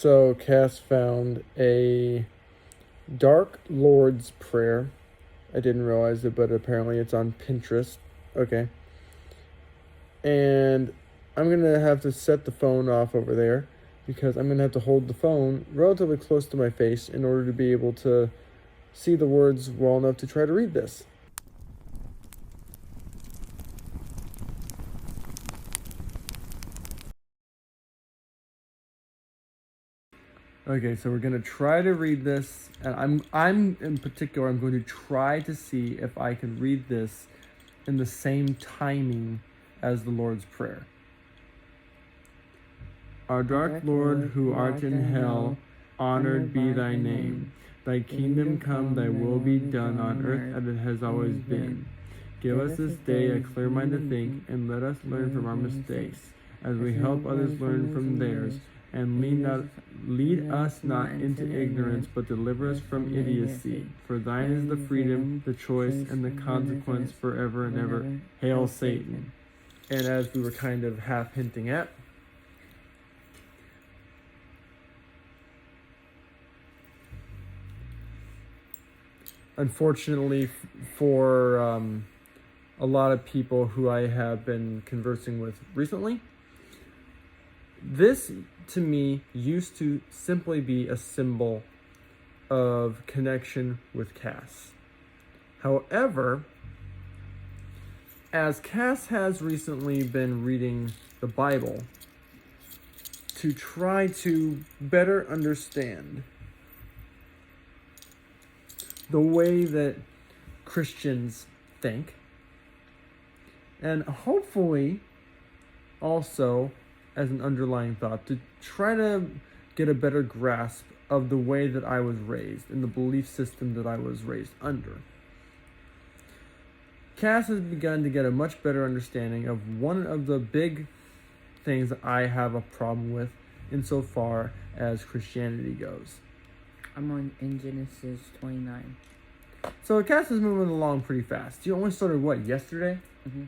So Cass found a Dark Lord's Prayer. I didn't realize it, but apparently it's on Pinterest. Okay. And I'm going to have to set the phone off over there because I'm going to have to hold the phone relatively close to my face in order to be able to see the words well enough to try to read this. Okay, so we're gonna try to read this, and I'm in particular, I'm going to try to see if I can read this in the same timing as the Lord's Prayer. Our dark Lord, who art in hell, honored be thy name. Thy kingdom come, thy will be done on earth as it has always been. Give us this day a clear mind to think, and let us learn from our mistakes, as we help others learn from theirs. And lead us not into ignorance, but deliver us from idiocy. For thine is the freedom, the choice, and the consequence forever and ever. Hail Satan. And as we were kind of half hinting at, unfortunately for a lot of people who I have been conversing with recently, this to me used to simply be a symbol of connection with Cass. However, as Cass has recently been reading the Bible to try to better understand the way that Christians think, and hopefully also as an underlying thought to try to get a better grasp of the way that I was raised and the belief system that I was raised under. Cass has begun to get a much better understanding of one of the big things that I have a problem with insofar as Christianity goes. I'm in Genesis 29. So Cass is moving along pretty fast. You only started, what, yesterday? Mm-hmm.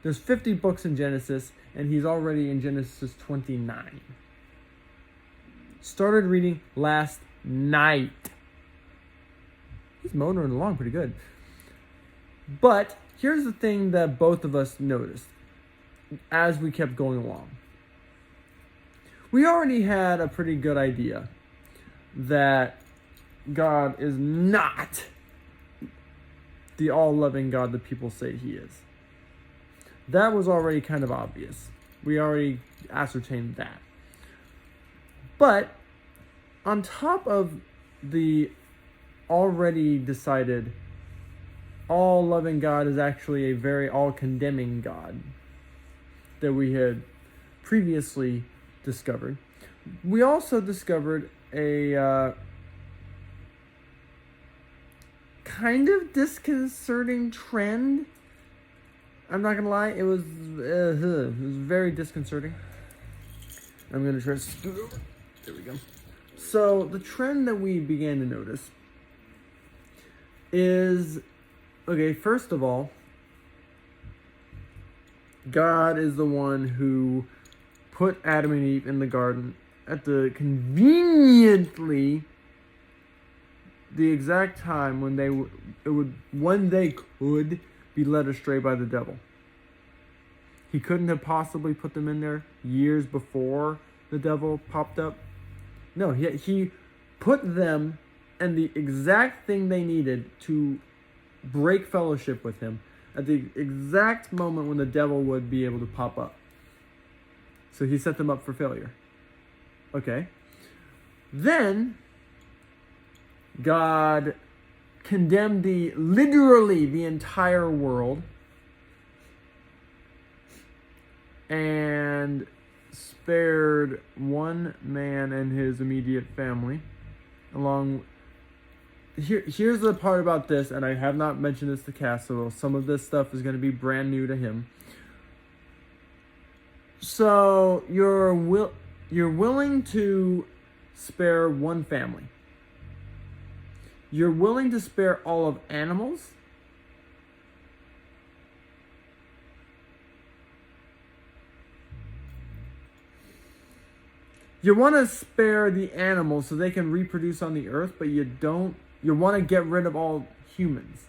There's 50 books in Genesis, and he's already in Genesis 29. Started reading last night. He's motoring along pretty good. But here's the thing that both of us noticed as we kept going along. We already had a pretty good idea that God is not the all-loving God that people say he is. That was already kind of obvious. We already ascertained that. But on top of the already decided all-loving God is actually a very all-condemning God that we had previously discovered, we also discovered a kind of disconcerting trend. I'm not gonna lie, it was very disconcerting. I'm gonna try to scoot over. There we go. So the trend that we began to notice is, okay, first of all, God is the one who put Adam and Eve in the garden at the conveniently the exact time when they could be led astray by the devil. He couldn't have possibly put them in there years before the devil popped up. No, he put them in the exact thing they needed to break fellowship with him at the exact moment when the devil would be able to pop up. So he set them up for failure. Okay. Then God condemned literally the entire world and spared one man and his immediate family. Here's the part about this, and I have not mentioned this to Cass, so some of this stuff is going to be brand new to him. So you're willing to spare one family. You're willing to spare all of animals. You want to spare the animals so they can reproduce on the earth, but you want to get rid of all humans.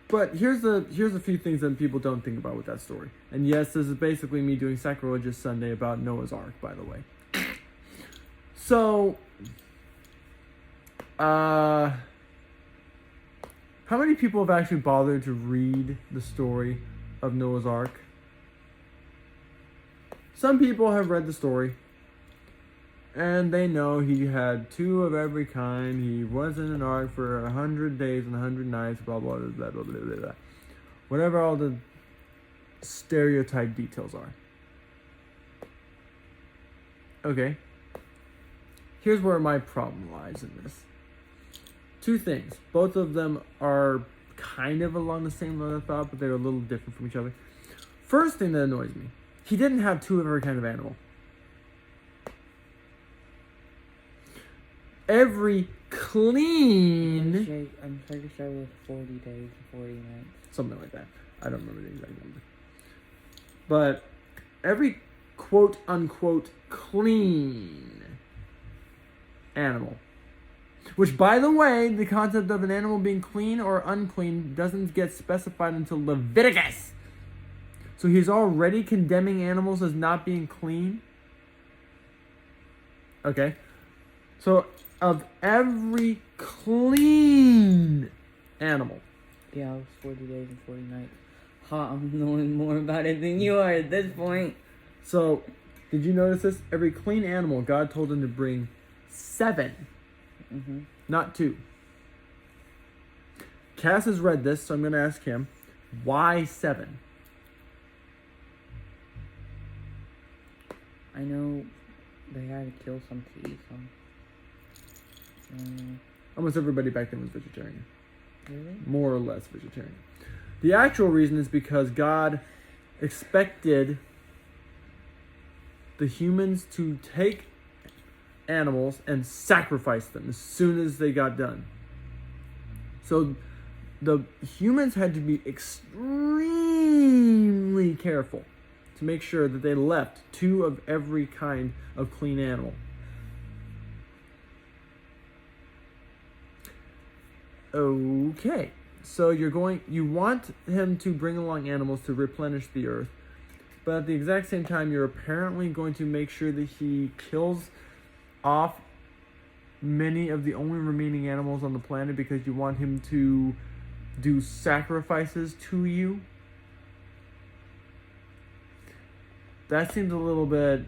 But here's a few things that people don't think about with that story. And yes, this is basically me doing Sacrilegious Sunday about Noah's Ark, by the way. So, how many people have actually bothered to read the story of Noah's Ark? Some people have read the story, and they know he had 2 of every kind. He was in an ark for 100 days and 100 nights, blah, blah, blah, blah, blah, blah, blah. Whatever all the stereotype details are. Okay. Here's where my problem lies in this. 2 things. Both of them are kind of along the same line of thought, but they're a little different from each other. First thing that annoys me. He didn't have 2 of every kind of animal. Every clean... I'm pretty sure it was 40 days and 40 nights. Something like that. I don't remember the exact number. But every quote-unquote clean animal. Which, by the way, the concept of an animal being clean or unclean doesn't get specified until Leviticus. So he's already condemning animals as not being clean. Okay. So, of every clean animal. Yeah, it was 40 days and 40 nights. I'm knowing more about it than you are at this point. So, did you notice this? Every clean animal, God told him to bring 7. Mm-hmm. Not 2. Cass has read this, so I'm going to ask him, why 7? I know they had to kill some to eat some. Almost everybody back then was vegetarian. Really? More or less vegetarian. The actual reason is because God expected the humans to take animals and sacrifice them as soon as they got done. So the humans had to be extremely careful to make sure that they left 2 of every kind of clean animal. Okay, so you want him to bring along animals to replenish the earth, but at the exact same time, you're apparently going to make sure that he kills off many of the only remaining animals on the planet because you want him to do sacrifices to you. That seems a little bit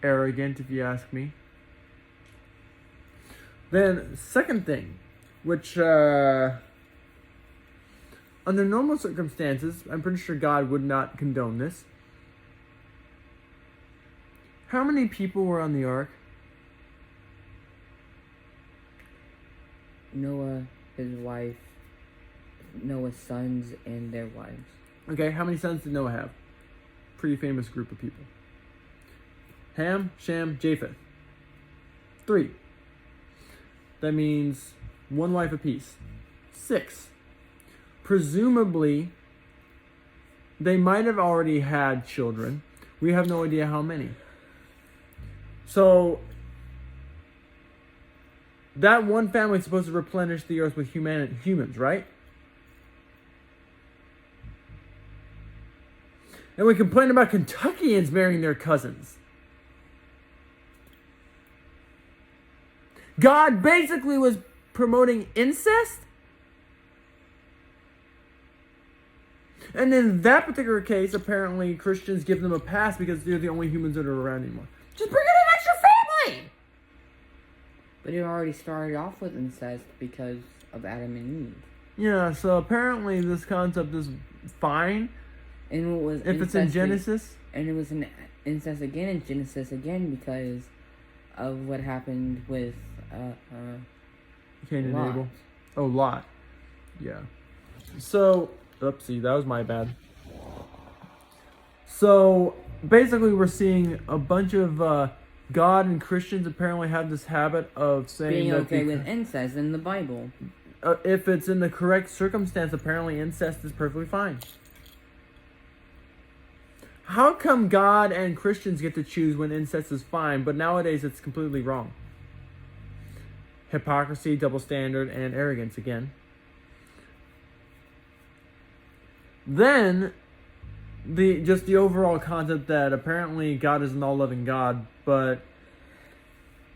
arrogant, if you ask me. Then, second thing, which under normal circumstances, I'm pretty sure God would not condone this. How many people were on the ark? Noah, his wife, Noah's sons, and their wives. Okay, how many sons did Noah have? Pretty famous group of people. Ham, Shem, Japheth. 3. That means 1 wife apiece. 6. Presumably, they might have already had children. We have no idea how many. So, that one family is supposed to replenish the earth with humans, right? And we complain about Kentuckians marrying their cousins. God basically was promoting incest? And in that particular case, apparently Christians give them a pass because they're the only humans that are around anymore. Just bring in an extra family! But it already started off with incest because of Adam and Eve. Yeah, so apparently this concept is fine. And it was if it's in Genesis. And it was an incest again in Genesis again because of what happened with Cain and Lot. Abel. Oh, Lot. Yeah. So, oopsie, that was my bad. So, basically we're seeing a bunch of God and Christians apparently have this habit of saying being that okay with incest in the Bible. if it's in the correct circumstance, apparently incest is perfectly fine. How come God and Christians get to choose when incest is fine, but nowadays it's completely wrong? Hypocrisy, double standard, and arrogance again. Then, the overall concept that apparently God is an all-loving God, but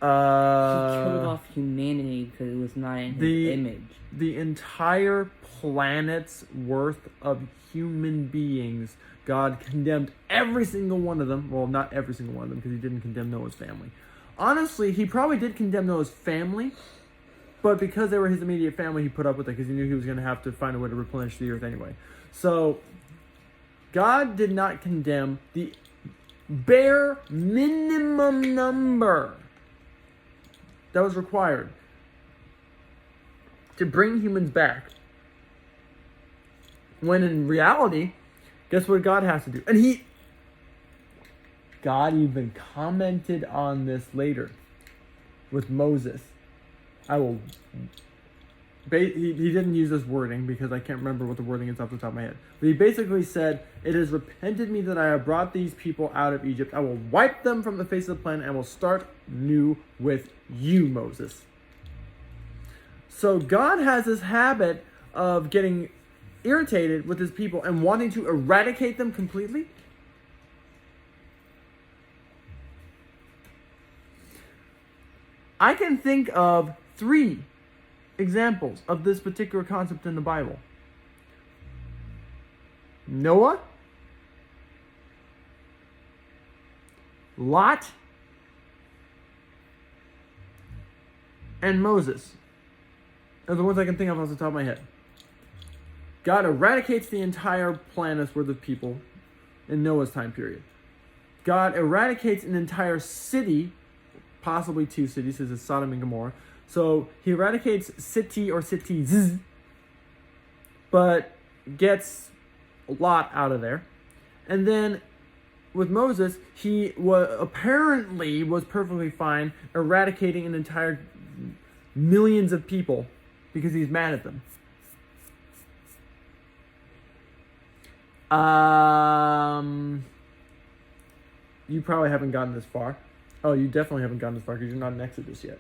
He killed off humanity because it was not in his image. The entire planet's worth of human beings, God condemned every single one of them. Well, not every single one of them, because he didn't condemn Noah's family. Honestly, he probably did condemn Noah's family, but because they were his immediate family, he put up with it because he knew he was going to have to find a way to replenish the earth anyway. So, God did not condemn the bare minimum number that was required to bring humans back. When in reality, guess what God has to do? And God even commented on this later with Moses. He didn't use this wording because I can't remember what the wording is off the top of my head. But he basically said, "It has repented me that I have brought these people out of Egypt. I will wipe them from the face of the planet and will start new with you, Moses." So God has this habit of getting irritated with his people and wanting to eradicate them completely. I can think of 3 examples of this particular concept in the Bible. Noah, Lot, and Moses are the ones I can think of off the top of my head. God eradicates the entire planet's worth of people in Noah's time period. God eradicates an entire city, possibly 2 cities, this is Sodom and Gomorrah. So he eradicates city or cities, but gets Lot out of there. And then with Moses, he apparently was perfectly fine eradicating an entire millions of people because he's mad at them. You probably haven't gotten this far. Oh, you definitely haven't gotten this far because you're not in Exodus yet.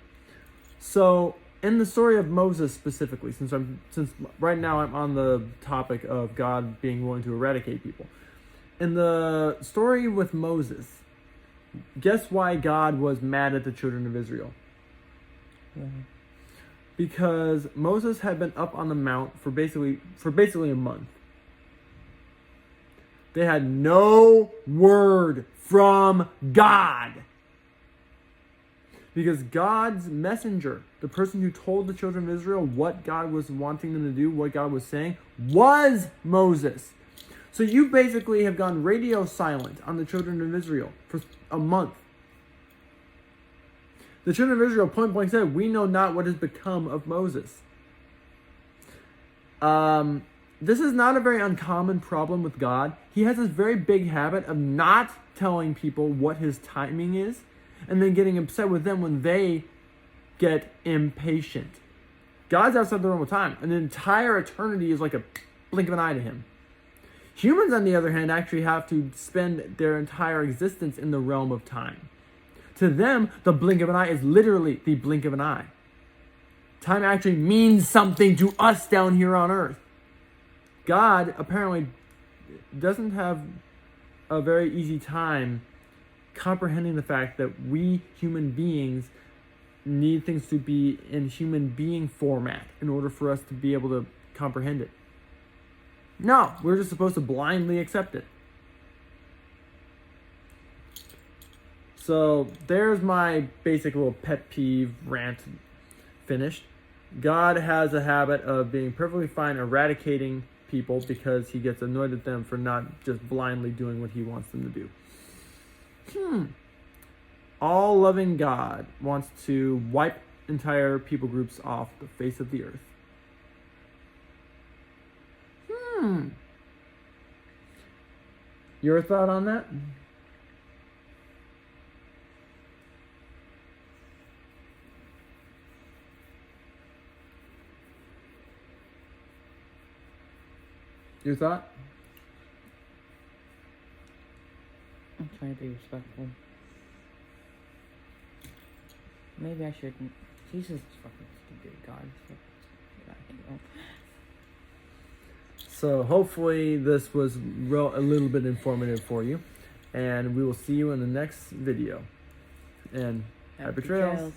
So, in the story of Moses specifically, since right now I'm on the topic of God being willing to eradicate people. In the story with Moses, guess why God was mad at the children of Israel? Mm-hmm. Because Moses had been up on the mount for basically a month. They had no word from God. Because God's messenger, the person who told the children of Israel what God was wanting them to do, what God was saying, was Moses. So you basically have gone radio silent on the children of Israel for a month. The children of Israel point blank said, "We know not what has become of Moses." This is not a very uncommon problem with God. He has this very big habit of not telling people what his timing is, and then getting upset with them when they get impatient. God's outside the realm of time. An entire eternity is like a blink of an eye to him. Humans, on the other hand, actually have to spend their entire existence in the realm of time. To them, the blink of an eye is literally the blink of an eye. Time actually means something to us down here on Earth. God apparently doesn't have a very easy time comprehending the fact that we human beings need things to be in human being format in order for us to be able to comprehend it. No, we're just supposed to blindly accept it. So there's my basic little pet peeve rant finished. God has a habit of being perfectly fine eradicating people because he gets annoyed at them for not just blindly doing what he wants them to do. All-loving God wants to wipe entire people groups off the face of the earth. Your thought on that? Your thought? I'm trying to be respectful. Maybe I shouldn't. Jesus is fucking stupid, God. So hopefully this was a little bit informative for you. And we will see you in the next video. And happy trails.